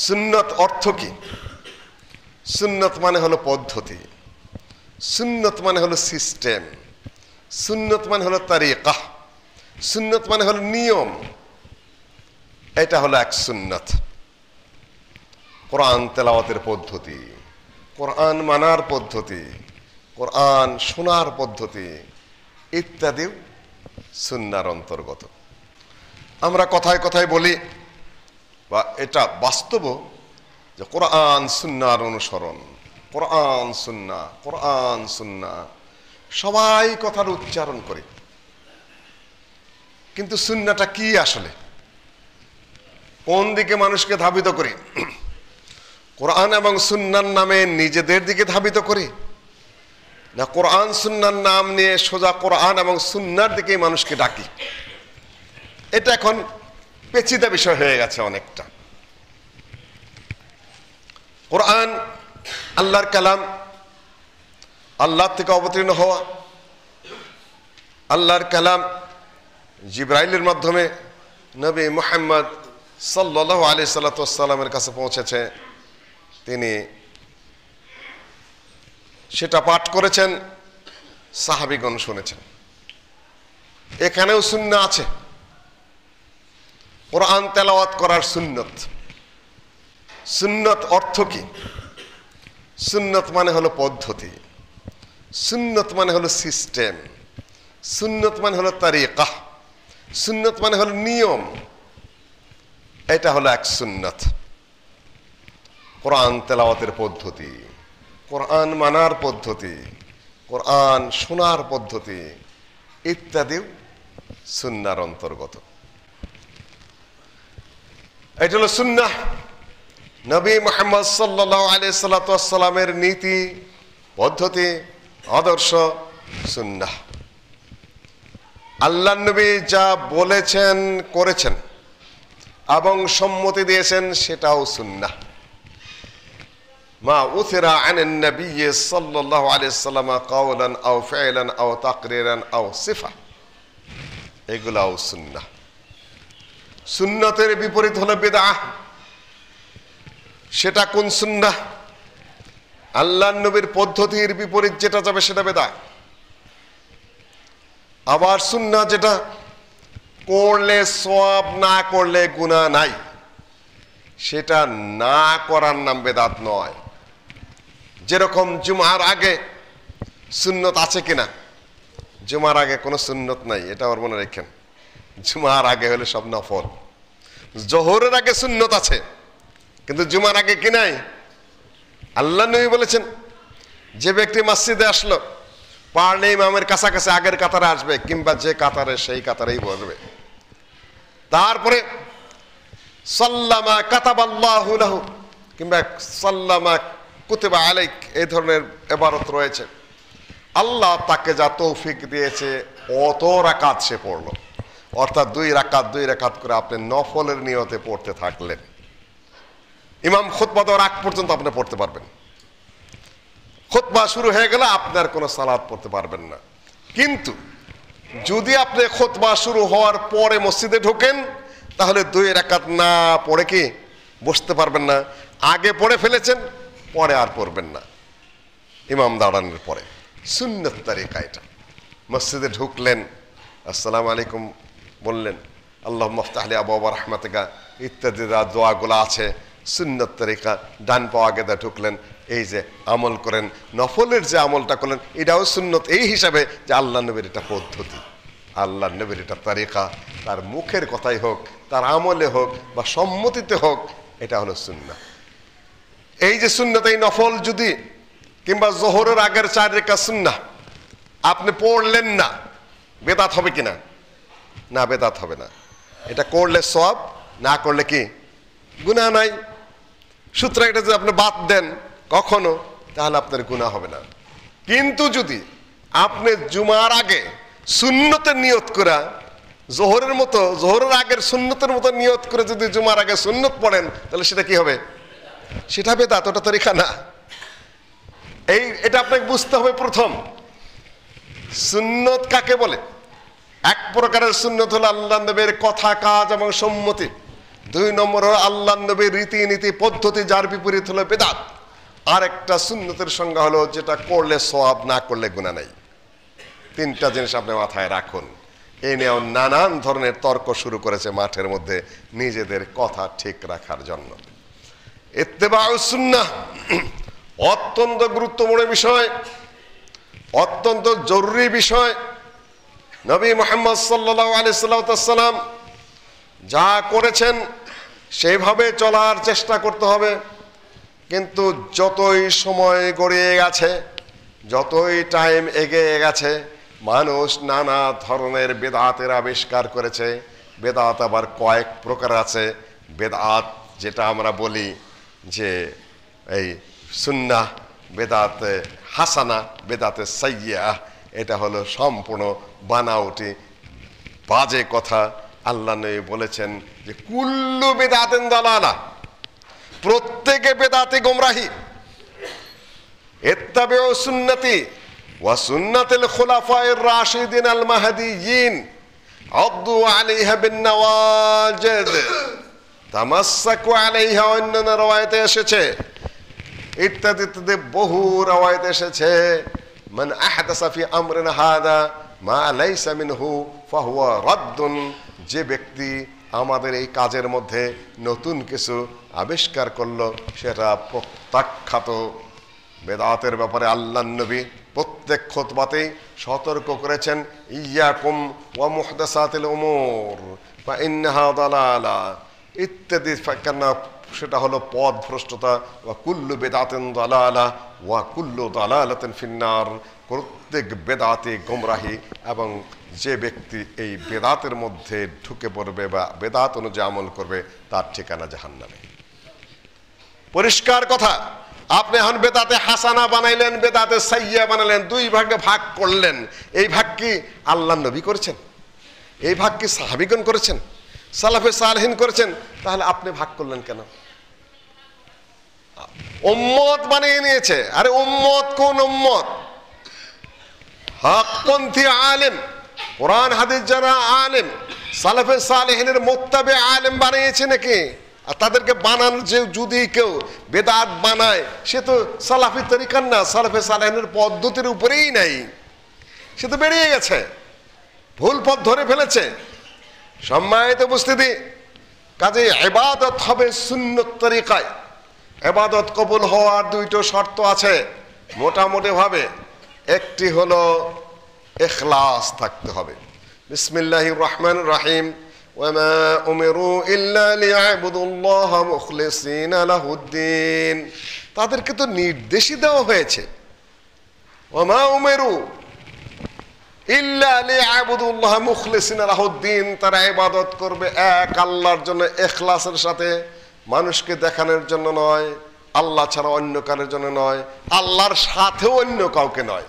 সুন্নত অর্থ কি? সুন্নত মানে হলো পদ্ধতি, সুন্নত মানে হলো সিস্টেম, সুন্নত মানে হলো তারিকা, সুন্নত মানে হলো নিয়ম। এটা হলো এক সুন্নত। কোরআন তেলাওয়াতের পদ্ধতি, কোরআন মানার পদ্ধতি, কোরআন শোনার পদ্ধতি ইত্যাদি সুন্নার অন্তর্গত। আমরা কথায় কথায় বলি, বা এটা বাস্তব, যে কোরআন সুন্নার অনুসরণ, কোরআন সুন্না, কোরআন সুন্না, সবাই কথার উচ্চারণ করি। কিন্তু সুন্নাটা কি আসলে? কোন দিকে মানুষকে ধাবিত করি? কোরআন এবং সুন্নার নামে নিজেদের দিকে ধাবিত করি, না কোরআন সুন্নার নাম নিয়ে সোজা কোরআন এবং সুন্নার দিকে মানুষকে ডাকি? এটা এখন পেচিদা বিষয় হয়ে গেছে অনেকটা। কোরআন আল্লাহর কালাম, আল্লাহ থেকে অবতীর্ণ হওয়া। আল্লাহর কালাম জিবরাইলের মাধ্যমে নবী মুহাম্মদ সাল্লাল্লাহু আলাইহি সাল্লামের কাছে পৌঁছেছে। তিনি সেটা পাঠ করেছেন, সাহাবীগণ শুনেছেন। এখানেও সুন্নাহ আছে, কোরআন তেলাওয়াত করার সুন্নত। সুন্নত অর্থ কি? সুন্নত মানে হলো পদ্ধতি, সুন্নত মানে হলো সিস্টেম, সুন্নত মানে হলো তারিকা, সুন্নত মানে হলো নিয়ম। এটা হলো এক সুন্নত। কোরআন তেলাওয়াতের পদ্ধতি, কোরআন মানার পদ্ধতি, কোরআন শোনার পদ্ধতি ইত্যাদি সুন্নার অন্তর্গত। এটা হলো সুন্নাহ। নবী মুহাম্মদ সাল্লাল্লাহু আলাইহি সাল্লামের নীতি, পদ্ধতি, আদর্শ সুন্নাহ। আল্লাহর নবী যা বলেছেন, করেছেন এবং সম্মতি দিয়েছেন সেটাও সুন্নাহ। মা উথিরা আনিন নবী সাল্লাল্লাহু আলাইহি সাল্লাম কাওলান আও ফি'লান আও তাকরিরান আও সিফা, এগুলাও সুন্নাহ। সুন্নতের বিপরীত হলো বিদআহ। সেটা কোন সুন্নাহ? আল্লাহর নবীর পদ্ধতির বিপরীত যেটা যাবে সেটা বিদআহ। আবার সুন্নাহ যেটা করলে সওয়াব, না করলে গুনাহ নাই, সেটা না করার নাম বেদাত নয়। যেরকম জুমার আগে সুন্নত আছে কিনা? জুমার আগে কোনো সুন্নত নাই, এটা আমার মনে রাখেন। জুমার আগে হলে সব নফল। জোহরের আগে সুন্নত আছে, কিন্তু জুমার আগে কি নাই? আল্লাহ নবী বলেছেন, যে ব্যক্তি মসজিদে আসলো, পারলে ইমামের কাছাকাছি আগের কাতারে আসবে, কিংবা যে কাতারে সেই কাতারেই বসবে। তারপরে সাল্লামা কাতাবাল্লাহু লাহু, কিংবা সাল্লামা কুতিবা আলাইক, এই ধরনের ইবারত রয়েছে। আল্লাহ তাকে যা তৌফিক দিয়েছে অত রাকাত সে পড়লো, অর্থাৎ 2 রাকাত করে আপনি নফলের নিয়তে পড়তে থাকলেন। ইমাম খুতবা দেওয়ার আগ পর্যন্ত আপনি পড়তে পারবেন। খুতবা শুরু হয়ে গেলে আপনার কোনো সালাত পড়তে পারবেন না। কিন্তু যদি আপনি খুতবা শুরু হওয়ার পরে মসজিদে ঢোকেন, তাহলে 2 রাকাত না পড়ে কি বসতে পারবেন না। আগে পড়ে ফেলেছেন, পরে আর পড়বেন না ইমাম দাঁড়ানোর পরে। সুন্নত তারিকা এটা। মসজিদে ঢুকলেন, আসসালামু আলাইকুম বললেন, আল্লাহুম্মা ইফতাহ লি আবওয়াব রাহমাতিকা ইত্যাদি দোয়াগুলো আছে, সুন্নত তরিকা। ডান পা আগে দা ঢুকলেন, এই যে আমল করেন, নফলের যে আমলটা করলেন, এটাও সুন্নত এই হিসাবে যে আল্লাহ নবীর এটা পদ্ধতি, আল্লাহ নবীর এটা তরিকা। তার মুখের কথাই হোক, তার আমলে হোক, বা সম্মতিতে হোক, এটা হলো সুন্নাহ। এই যে সুন্নাত, এই নফল যদি, কিংবা জোহরের আগের 4 রাকাত সুন্নাহ আপনি পড়লেন না, বেদাত হবে কিনা? না, বেদাত হবে না। এটা করলে সওয়াব, না করলে কি গুনাহ নাই। সুতরাং এটা যদি আপনি বাদ দেন কখনো, তাহলে আপনার গুনাহ হবে না। কিন্তু যদি আপনি জুমার আগে সুন্নতের নিয়ত করা, জোহরের মতো, জোহরের আগের সুন্নতের মতো নিয়ত করে যদি জুমার আগে সুন্নত পড়েন, তাহলে সেটা কি হবে? সেটা বেদাত, ওটা তরিকা না। এটা আপনাকে বুঝতে হবে। প্রথম, সুন্নত কাকে বলে? এক প্রকারের সুন্নত হলো আল্লাহ নবীর কথা, কাজ এবং সম্মতি। দুই নম্বর হলো আল্লাহর নবীর রীতিনীতি পদ্ধতি, যার বিপরীত হলো বেদাত। আর একটা সুন্নতের সংজ্ঞা হলো যেটা করলে সওয়াব, না করলে গুনাহ নাই। তিনটা জিনিস আপনি মাথায় রাখুন। এই নিয়েও নানান ধরনের তর্ক শুরু করেছে মাঠের মধ্যে নিজেদের কথা ঠিক রাখার জন্য। ইত্তেবাউস সুন্নাহ অত্যন্ত গুরুত্বপূর্ণ বিষয়, অত্যন্ত জরুরি বিষয়। নবী মুহাম্মদ সাল্লাল্লাহু আলাইহি সাল্লাম যা করেছেন সেইভাবে চলার চেষ্টা করতে হবে। কিন্তু যতই সময় গড়িয়ে গেছে, যতই টাইম এগিয়ে গেছে, মানুষ নানা ধরনের বেদাতের আবিষ্কার করেছে। বেদাত আবার কয়েক প্রকার আছে। বেদাত যেটা আমরা বলি যে এই সুন্নাহ, বেদাতে হাসানা, বেদাতে সাইয়্যা, এটা হলো সম্পূর্ণ বানাওটি বাজে কথা। আল্লাহ নবী বলেছেন যে কুল্লু বেদাতিন দালালাহ, প্রত্যেকে বেদাতে গোমরাহি। ইত্তাবিউ সুন্নতি ওয়া সুন্নাতিল খুলাফায়ে রাশিদিন আল মাহদিয়িন আদু আলাইহা বিন নওয়াজিদ তামাসসাকু আলাইহা। অন্যান্য রওয়ায়াতে এসেছে, ইত্যাদি ইত্যাদি বহু রওয়ায়াতে এসেছে, মান আহদাসা ফি আমরিনা হাদা মা লাইসা মিনহু ফাহুয়া রাদ্দুন। যে ব্যক্তি আমাদের এই কাজের মধ্যে নতুন কিছু আবিষ্কার করলো সেটা প্রত্যাখ্যাত। বেদাতের ব্যাপারে আল্লাহর নবী প্রত্যেক খুতবাতেই সতর্ক করেছেন, ইয়াকুম ওয়া মুহদাসাতিল উমুর ফা ইন্নাহা দালালা ইত্যাদি। কেন সেটা হলো পথভ্রষ্টতা। ওয়া কুল্লু বেদাতিন দালালা ওয়া কুল্লু দালালাতিন ফিন্নার। প্রত্যেক বেদাতে গোমরাহি, এবং যে ব্যক্তি এই বেদাতের মধ্যে ঢুকে পড়বে বা বেদাত অনুযায়ী আমল করবে তার ঠিকানা জাহান্নামে। পরিষ্কার কথা। আপনি এখন বেদাতে হাসানা বানাইলেন, বেদাতে সাইয়্যা বানালেন, দুই ভাগে ভাগ করলেন। এই ভাগ কি আল্লাহর নবী করেছেন? এই ভাগ কি সাহাবীগণ করেছেন? সালাফে সালেহিন করেছেন? তাহলে আপনি ভাগ করলেন কেন? উম্মত বানিয়ে নিয়েছে। আরে উম্মত কোন উম্মত? হকপন্থী আলেম, কোরআন হাদিস যারা আলেম, সালাফে সালেহিনের মুত্তাবি আলেম বানিয়েছে নাকি? আর তাদেরকে বানানোর যে যদি কেউ বেদাত বানায় সে তো সালাফি তরিকার না, সালাফে সালেহিনের পদ্ধতির উপরেই নাই, সে তো বেরিয়ে গেছে, ভুল পথ ধরে ফেলেছে। সম্মানিত উপস্থিতি, কাজে ইবাদত হবে সুন্নত তরিকায়। ইবাদত কবুল হওয়ার দুইটো শর্ত আছে মোটামুটি ভাবে। একটি হলো ইখলাস থাকতে হবে। বিসমিল্লাহির রহমানির রহিম। ওয়ামা উমিরু ইল্লা লিয়াবুদুল্লাহা মুখলিসিনা লাহুদ্দিন। তাদেরকে তো নির্দেশই দেওয়া হয়েছে, ওয়ামা উমিরু ইল্লা লিয়াবুদুল্লাহা মুখলিসিনা লাহুদ্দিন। তারা ইবাদত করবে এক আল্লাহর জন্য, ইখলাসের সাথে, মানুষকে দেখানোর জন্য নয়, আল্লাহ ছাড়া অন্য কারোর জন্য নয়, আল্লাহর সাথেও অন্য কাউকে নয়।